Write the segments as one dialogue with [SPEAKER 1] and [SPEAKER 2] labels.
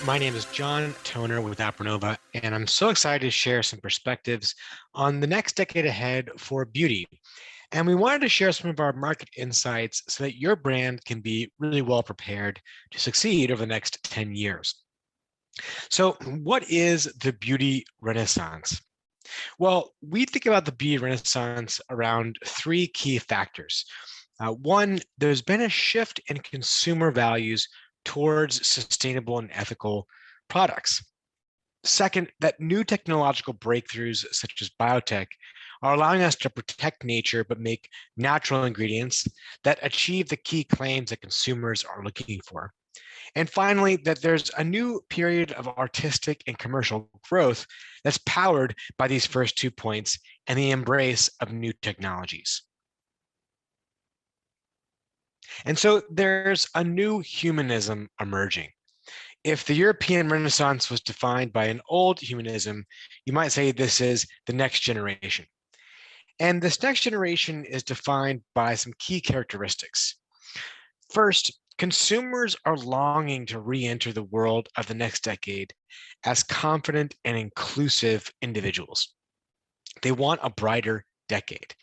[SPEAKER 1] My name is John Toner with Aprinnova, and I'm so excited to share some perspectives on the next decade ahead for beauty. And we wanted to share some of our market insights so that your brand can be really well prepared to succeed over the next 10 years. So, what is the beauty renaissance? Well, we think about the beauty renaissance around three key factors. One, there's been a shift in consumer values towards sustainable and ethical products. Second, that new technological breakthroughs such as biotech are allowing us to protect nature but make natural ingredients that achieve the key claims that consumers are looking for. And finally, that there's a new period of artistic and commercial growth that's powered by these first 2 points and the embrace of new technologies. And so there's a new humanism emerging. If the European Renaissance was defined by an old humanism, you might say this is the next generation. And this next generation is defined by some key characteristics. First, consumers are longing to re-enter the world of the next decade as confident and inclusive individuals. They want a brighter decade.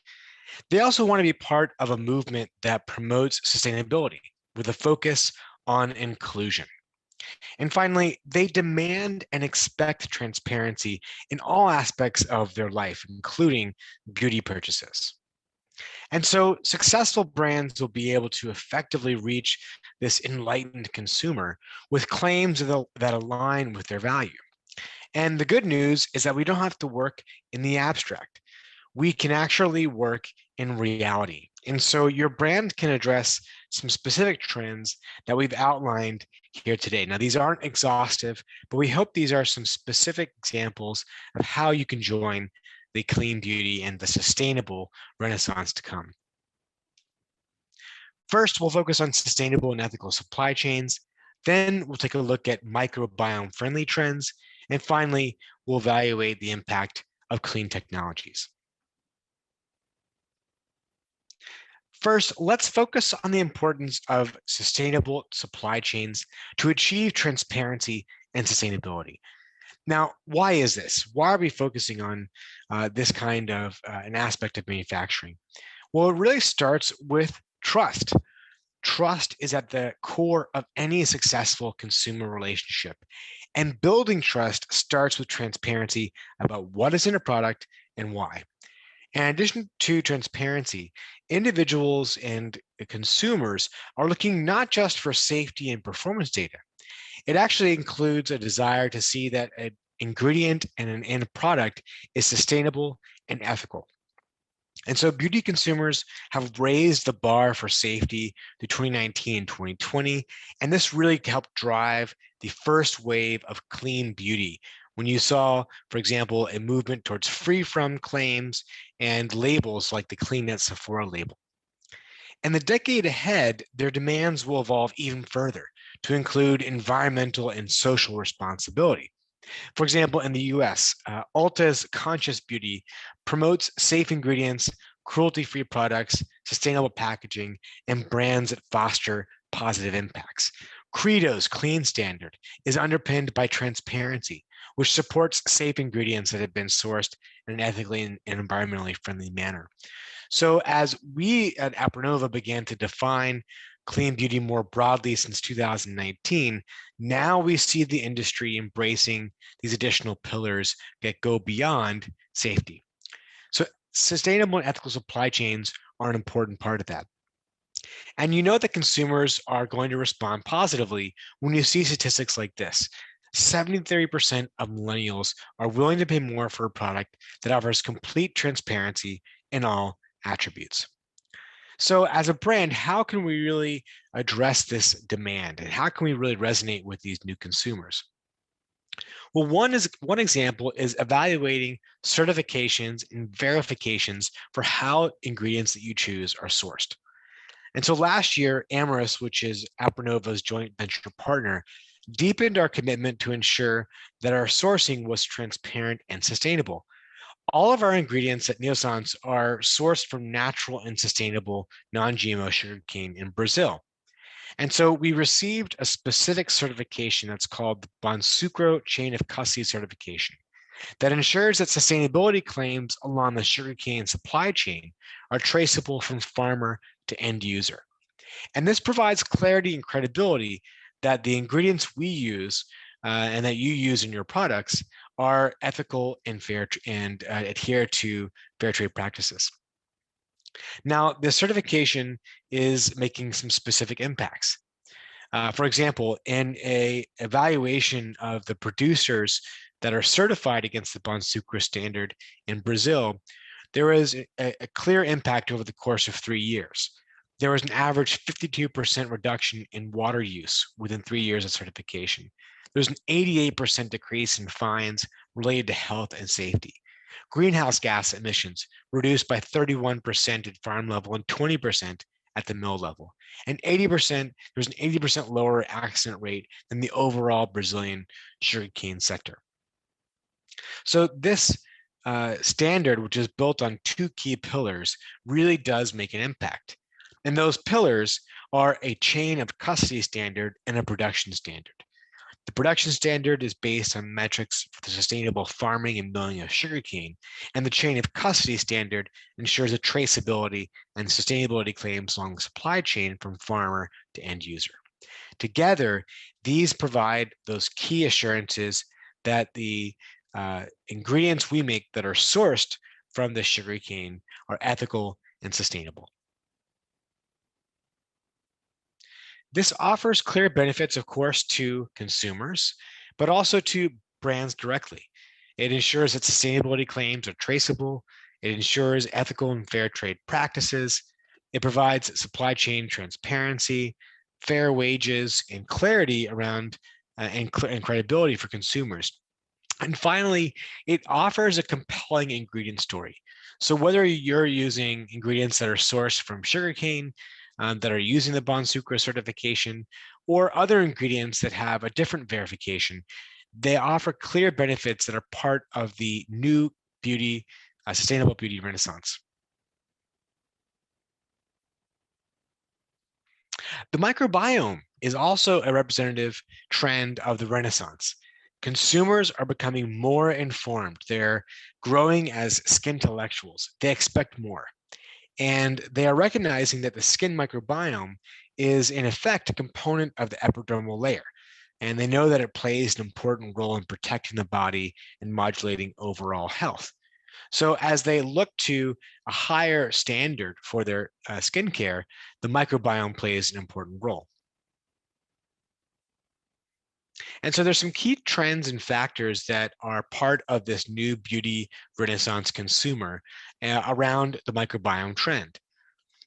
[SPEAKER 1] They also want to be part of a movement that promotes sustainability with a focus on inclusion. And finally, they demand and expect transparency in all aspects of their life, including beauty purchases. And so successful brands will be able to effectively reach this enlightened consumer with claims that align with their value. And the good news is that we don't have to work in the abstract. We can actually work in reality. And so your brand can address some specific trends that we've outlined here today. Now, these aren't exhaustive, but we hope these are some specific examples of how you can join the clean beauty and the sustainable renaissance to come. First, we'll focus on sustainable and ethical supply chains. Then we'll take a look at microbiome-friendly trends. And finally, we'll evaluate the impact of clean technologies. First, let's focus on the importance of sustainable supply chains to achieve transparency and sustainability. Now, why is this? Why are we focusing on this kind of an aspect of manufacturing? Well, it really starts with trust. Trust is at the core of any successful consumer relationship. And building trust starts with transparency about what is in a product and why. In addition to transparency, individuals and consumers are looking not just for safety and performance data. It actually includes a desire to see that an ingredient and an end product is sustainable and ethical. And so beauty consumers have raised the bar for safety through 2019 and 2020, and this really helped drive the first wave of clean beauty when you saw, for example, a movement towards free from claims and labels like the Clean Net Sephora label. And the decade ahead, their demands will evolve even further to include environmental and social responsibility. For example, in the US, Ulta's Conscious Beauty promotes safe ingredients, cruelty-free products, sustainable packaging, and brands that foster positive impacts. Credo's Clean Standard is underpinned by transparency, which supports safe ingredients that have been sourced in an ethically and environmentally friendly manner. So as we at Aprinnova began to define clean beauty more broadly since 2019, now we see the industry embracing these additional pillars that go beyond safety. So sustainable and ethical supply chains are an important part of that. And you know that consumers are going to respond positively when you see statistics like this. 73% of millennials are willing to pay more for a product that offers complete transparency in all attributes. So as a brand, how can we really address this demand and how can we really resonate with these new consumers? Well, one example is evaluating certifications and verifications for how ingredients that you choose are sourced. And so last year, Amyris, which is Aprinnova's joint venture partner, deepened our commitment to ensure that our sourcing was transparent and sustainable. All of our ingredients at Neoscience are sourced from natural and sustainable non-GMO sugarcane in Brazil. And so we received a specific certification that's called the Bonsucro Chain of Custody Certification that ensures that sustainability claims along the sugarcane supply chain are traceable from farmer to end user. And this provides clarity and credibility that the ingredients we use and that you use in your products are ethical and fair and adhere to fair trade practices. Now, this certification is making some specific impacts. For example, in a evaluation of the producers that are certified against the Bonsucro standard in Brazil, there was a clear impact over the course of 3 years. There was an average 52% reduction in water use within 3 years of certification. There's an 88% decrease in fines related to health and safety. Greenhouse gas emissions reduced by 31% at farm level and 20% at the mill level. And 80%, there's an 80% lower accident rate than the overall Brazilian sugarcane sector. So this standard, which is built on 2 key pillars, really does make an impact. And those pillars are a chain of custody standard and a production standard. The production standard is based on metrics for the sustainable farming and milling of sugarcane, and the chain of custody standard ensures the traceability and sustainability claims along the supply chain from farmer to end user. Together, these provide those key assurances that the ingredients we make that are sourced from the sugarcane are ethical and sustainable. This offers clear benefits, of course, to consumers, but also to brands directly. It ensures that sustainability claims are traceable. It ensures ethical and fair trade practices. It provides supply chain transparency, fair wages, and clarity around and credibility for consumers. And finally, it offers a compelling ingredient story. So whether you're using ingredients that are sourced from sugarcane, that are using the Bonsucro certification, or other ingredients that have a different verification, they offer clear benefits that are part of the new beauty, sustainable beauty renaissance. The microbiome is also a representative trend of the Renaissance. Consumers are becoming more informed. They're growing as skin intellectuals. They expect more. And they are recognizing that the skin microbiome is, in effect, a component of the epidermal layer. And they know that it plays an important role in protecting the body and modulating overall health. So as they look to a higher standard for their skincare, the microbiome plays an important role. And so there's some key trends and factors that are part of this new beauty renaissance consumer around the microbiome trend.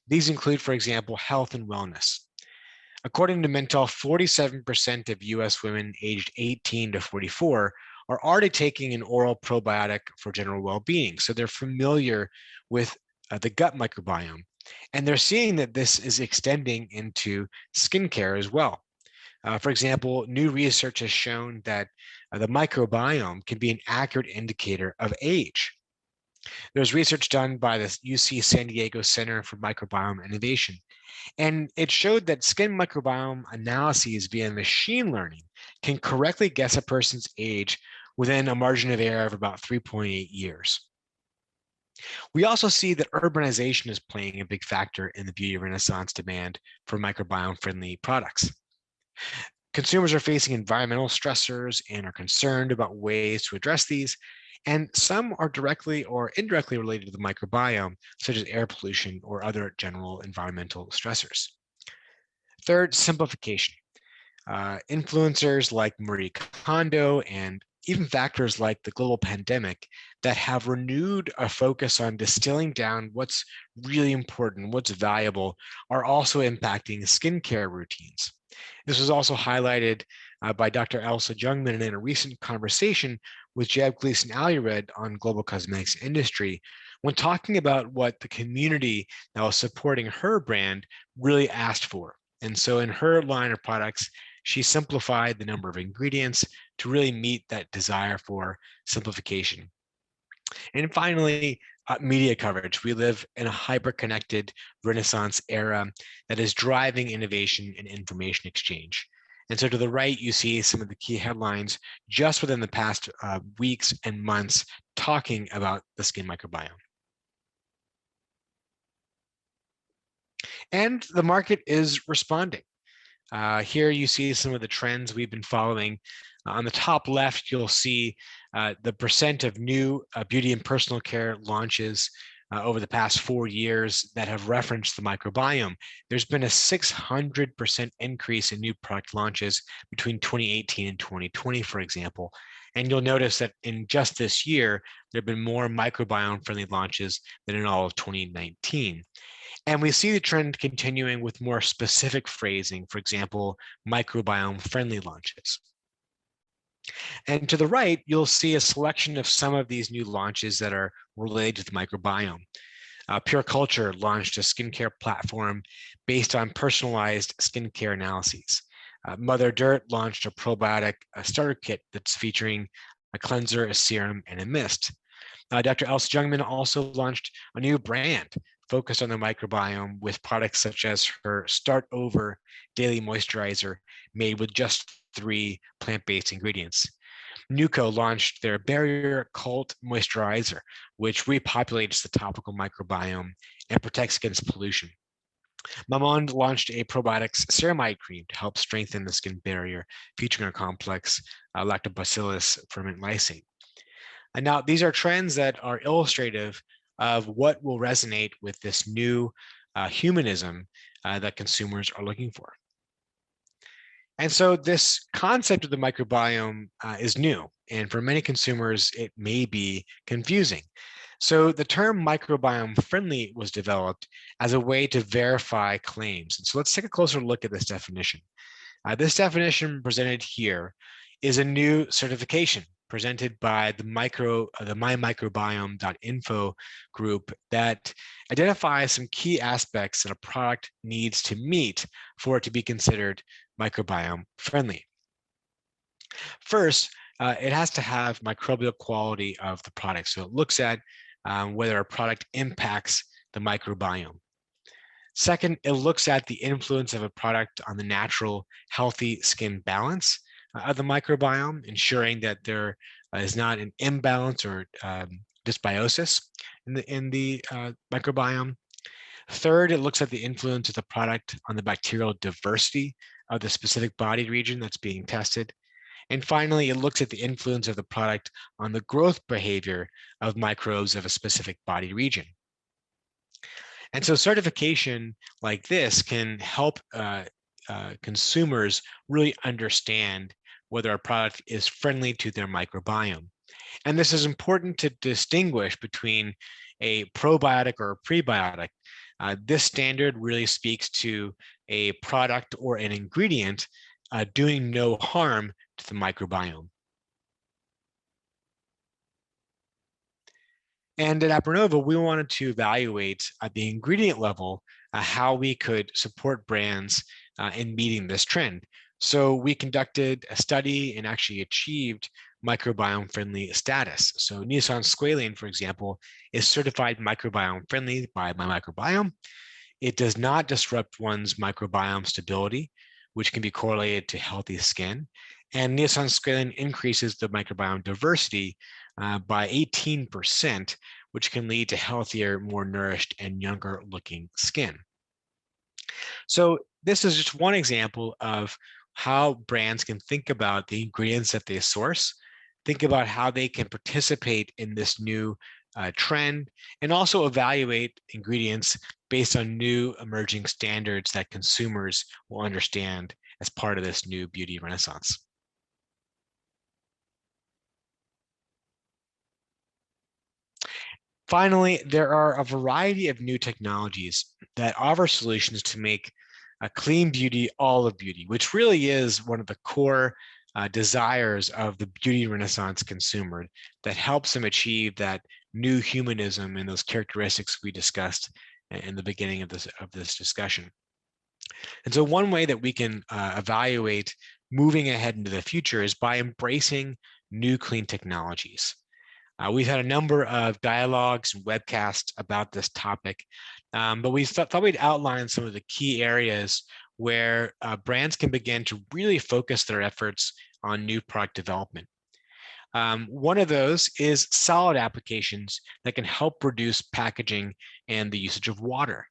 [SPEAKER 1] These include, for example, health and wellness. According to Mintel, 47% of US women aged 18 to 44 are already taking an oral probiotic for general well-being. So they're familiar with the gut microbiome. And they're seeing that this is extending into skincare as well. For example, new research has shown that the microbiome can be an accurate indicator of age. There's research done by the UC San Diego Center for Microbiome Innovation, and it showed that skin microbiome analyses via machine learning can correctly guess a person's age within a margin of error of about 3.8 years. We also see that urbanization is playing a big factor in the beauty renaissance demand for microbiome-friendly products. Consumers are facing environmental stressors and are concerned about ways to address these, and some are directly or indirectly related to the microbiome, such as air pollution or other general environmental stressors. Third, simplification. Influencers like Marie Kondo and even factors like the global pandemic that have renewed a focus on distilling down what's really important, what's valuable, are also impacting skincare routines. This was also highlighted by Dr. Elsa Jungmann in a recent conversation with Jeb Gleason-Alured on global cosmetics industry when talking about what the community that was supporting her brand really asked for. And so in her line of products, she simplified the number of ingredients to really meet that desire for simplification. And finally, media coverage. We live in a hyper-connected Renaissance era that is driving innovation and information exchange. And so to the right, you see some of the key headlines just within the past weeks and months talking about the skin microbiome. And the market is responding. Here you see some of the trends we've been following. On the top left, you'll see the percent of new beauty and personal care launches over the past 4 years that have referenced the microbiome. There's been a 600% increase in new product launches between 2018 and 2020, for example. And you'll notice that in just this year, there have been more microbiome-friendly launches than in all of 2019. And we see the trend continuing with more specific phrasing, for example, microbiome-friendly launches. And to the right, you'll see a selection of some of these new launches that are related to the microbiome. Pure Culture launched a skincare platform based on personalized skincare analyses. Mother Dirt launched a probiotic starter kit that's featuring a cleanser, a serum, and a mist. Dr. Elsa Jungmann also launched a new brand focused on the microbiome with products such as her Start Over Daily Moisturizer made with just 3 plant-based ingredients. Nuco launched their Barrier Cult Moisturizer, which repopulates the topical microbiome and protects against pollution. Mammon launched a probiotics ceramide cream to help strengthen the skin barrier, featuring a complex lactobacillus ferment lysate. And now these are trends that are illustrative of what will resonate with this new humanism that consumers are looking for. And so this concept of the microbiome is new, and for many consumers, it may be confusing. So the term microbiome friendly was developed as a way to verify claims. And so let's take a closer look at this definition. This definition presented here is a new certification presented by the mymicrobiome.info group that identifies some key aspects that a product needs to meet for it to be considered microbiome friendly. First, it has to have microbial quality of the product. So it looks at whether a product impacts the microbiome. Second, it looks at the influence of a product on the natural, healthy skin balance of the microbiome, ensuring that there is not an imbalance or dysbiosis in the microbiome. Third, it looks at the influence of the product on the bacterial diversity of the specific body region that's being tested. And finally, it looks at the influence of the product on the growth behavior of microbes of a specific body region. And so certification like this can help consumers really understand whether a product is friendly to their microbiome. And this is important to distinguish between a probiotic or a prebiotic. This standard really speaks to a product or an ingredient doing no harm to the microbiome. And at Aprinnova, we wanted to evaluate at the ingredient level how we could support brands in meeting this trend. So we conducted a study and actually achieved microbiome-friendly status. So Neosan squalane, for example, is certified microbiome-friendly by My Microbiome. It does not disrupt one's microbiome stability, which can be correlated to healthy skin. And Neosan squalane increases the microbiome diversity by 18%, which can lead to healthier, more nourished, and younger looking skin. So this is just one example of how brands can think about the ingredients that they source, think about how they can participate in this new trend, and also evaluate ingredients based on new emerging standards that consumers will understand as part of this new beauty renaissance. Finally, there are a variety of new technologies that offer solutions to make a clean beauty all of beauty, which really is one of the core desires of the beauty renaissance consumer that helps them achieve that new humanism and those characteristics we discussed in the beginning of this discussion. And so one way that we can evaluate moving ahead into the future is by embracing new clean technologies. We've had a number of dialogues and webcasts about this topic, but we thought we'd outline some of the key areas where brands can begin to really focus their efforts on new product development. One of those is solid applications that can help reduce packaging and the usage of water.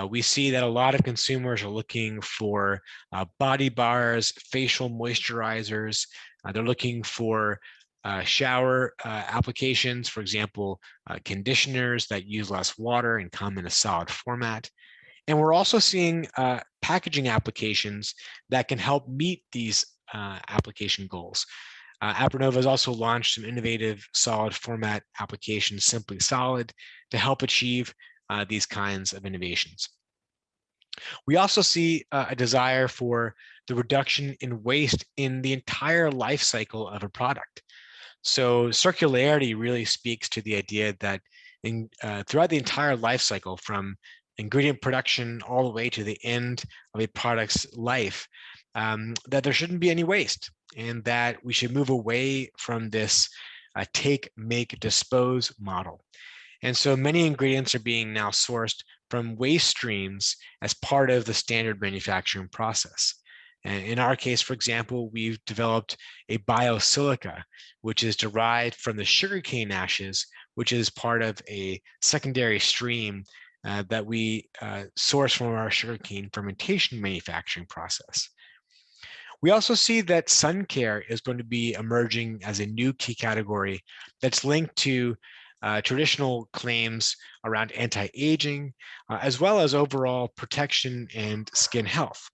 [SPEAKER 1] We see that a lot of consumers are looking for body bars, facial moisturizers. They're looking for shower applications, for example, conditioners that use less water and come in a solid format. And we're also seeing packaging applications that can help meet these application goals. Aprinnova has also launched some innovative solid format applications, Simply Solid, to help achieve these kinds of innovations. We also see a desire for the reduction in waste in the entire life cycle of a product. So circularity really speaks to the idea that throughout the entire life cycle, from ingredient production all the way to the end of a product's life, that there shouldn't be any waste, and that we should move away from this take, make, dispose model. And so many ingredients are being now sourced from waste streams as part of the standard manufacturing process. And in our case, for example, we've developed a biosilica, which is derived from the sugarcane ashes, which is part of a secondary stream that we source from our sugarcane fermentation manufacturing process. We also see that sun care is going to be emerging as a new key category that's linked to traditional claims around anti-aging, as well as overall protection and skin health.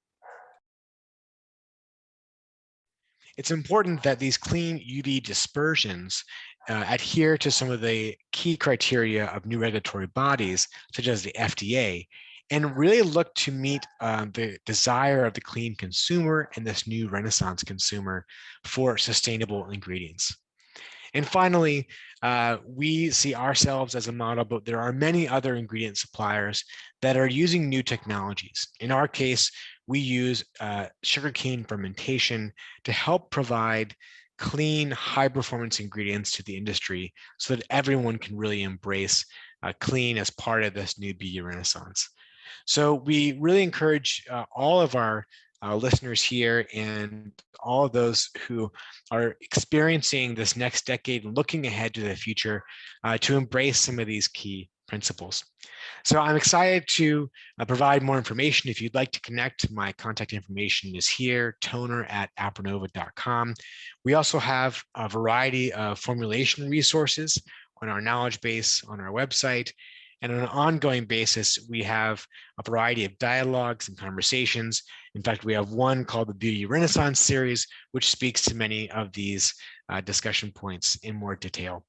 [SPEAKER 1] It's important that these clean UV dispersions adhere to some of the key criteria of new regulatory bodies, such as the FDA, and really look to meet the desire of the clean consumer and this new Renaissance consumer for sustainable ingredients. And finally, we see ourselves as a model, but there are many other ingredient suppliers that are using new technologies. In our case, we use sugarcane fermentation to help provide clean, high-performance ingredients to the industry so that everyone can really embrace clean as part of this new beauty renaissance. So we really encourage all of our listeners here and all of those who are experiencing this next decade and looking ahead to the future to embrace some of these key principles. So I'm excited to provide more information. If you'd like to connect, my contact information is here, toner@aprinnova.com. We also have a variety of formulation resources on our knowledge base on our website. And on an ongoing basis, we have a variety of dialogues and conversations. In fact, we have one called the Beauty Renaissance series, which speaks to many of these discussion points in more detail.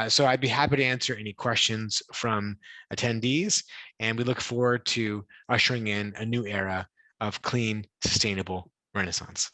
[SPEAKER 1] So I'd be happy to answer any questions from attendees, and we look forward to ushering in a new era of clean, sustainable Renaissance.